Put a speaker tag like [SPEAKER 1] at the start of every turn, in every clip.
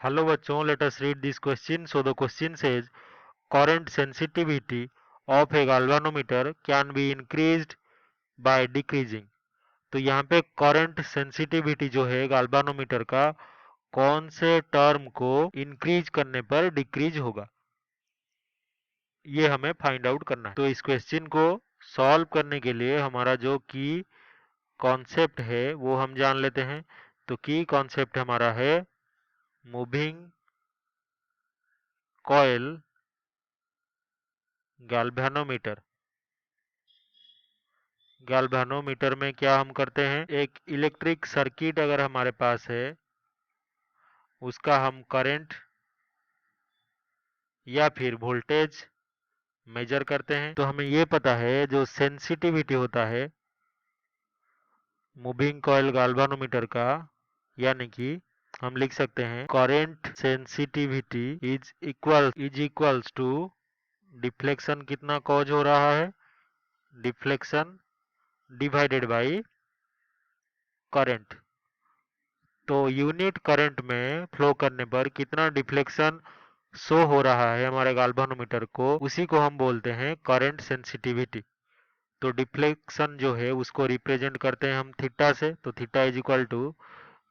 [SPEAKER 1] Hello बच्चों, let us read this question. So the question says current sensitivity of a galvanometer can be increased by decreasing. तो यहाँ पे current sensitivity जो है galvanometer का कौन से टर्म को इंक्रीज करने पर डिक्रीज होगा, ये हमें फाइंड आउट करना है। तो इस क्वेश्चन को सॉल्व करने के लिए हमारा जो की कॉन्सेप्ट है वो हम जान लेते हैं। तो की कॉन्सेप्ट हमारा है मूविंग कॉइल गैल्वेनोमीटर। गैल्वेनोमीटर में क्या हम करते हैं, एक इलेक्ट्रिक सर्किट अगर हमारे पास है उसका हम करंट या फिर वोल्टेज मेजर करते हैं। तो हमें ये पता है जो सेंसिटिविटी होता है मूविंग कॉइल गैल्वेनोमीटर का, यानी कि हम लिख सकते हैं current sensitivity is equals to deflection कितना कॉज हो रहा है, डिफ्लेक्शन डिवाइडेड बाय करंट। तो यूनिट करंट में फ्लो करने पर कितना डिफ्लेक्शन शो हो रहा है हमारे गाल्वेनोमीटर को, उसी को हम बोलते हैं करंट सेंसिटिविटी। तो डिफ्लेक्शन जो है उसको रिप्रेजेंट करते हैं हम थीटा से। तो theta is equal to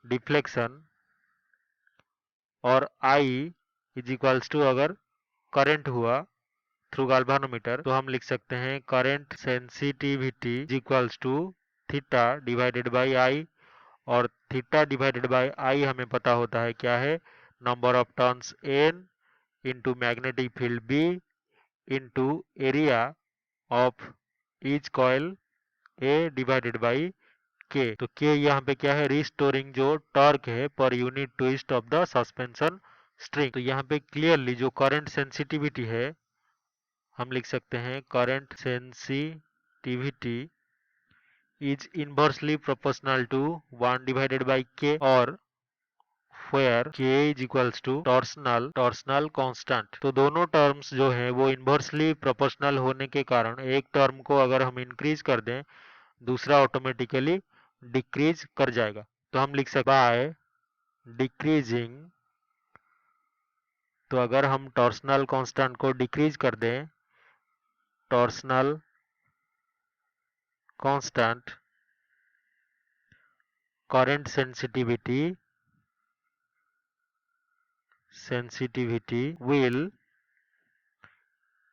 [SPEAKER 1] deflection, और आई इज इक्वल्स टू अगर करंट हुआ थ्रू गाल्वेनोमीटर तो हम लिख सकते हैं current sensitivity is equals to theta divided by I. और थीटा डिवाइडेड बाई आई हमें पता होता है क्या है, number of turns N into magnetic field B into area of each coil A divided by K. तो के यहाँ पे क्या है, रिस्टोरिंग जो टॉर्क है per unit twist of the suspension string. तो यहाँ पे क्लियरली जो करंट सेंसिटिविटी है हम लिख सकते हैं current sensitivity is inversely proportional to 1 divided by K, और where k is equals to torsional constant. तो दोनों टर्म्स जो हैं वो इनवर्सली प्रोपोर्शनल होने के कारण एक टर्म को अगर हम इंक्रीज कर दें दूसरा ऑटोमेटिकली डिक्रीज कर जाएगा। तो हम लिख सकते बाय डिक्रीजिंग, तो अगर हम टॉर्सनल कांस्टेंट को डिक्रीज कर दें, torsional constant current sensitivity will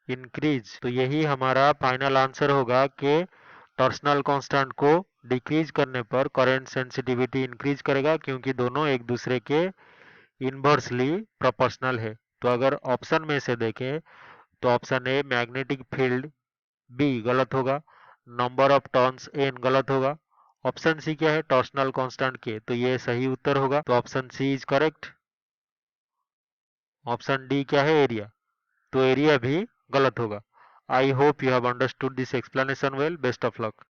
[SPEAKER 1] increase. तो यही हमारा फाइनल आंसर होगा कि टॉर्सनल कांस्टेंट को डिक्रीज करने पर करंट सेंसिटिविटी इंक्रीज करेगा, क्योंकि दोनों एक दूसरे के इनवर्सली प्रोपोर्शनल है। तो अगर ऑप्शन में से देखें तो option A magnetic field B गलत होगा, नंबर ऑफ टर्न्स एन गलत होगा, ऑप्शन सी क्या है टॉर्सनल कांस्टेंट के, तो ये सही उत्तर होगा। तो option C is correct. Option D क्या है एरिया, तो एरिया भी गलत होगा। I hope you have understood this explanation well. Best of luck.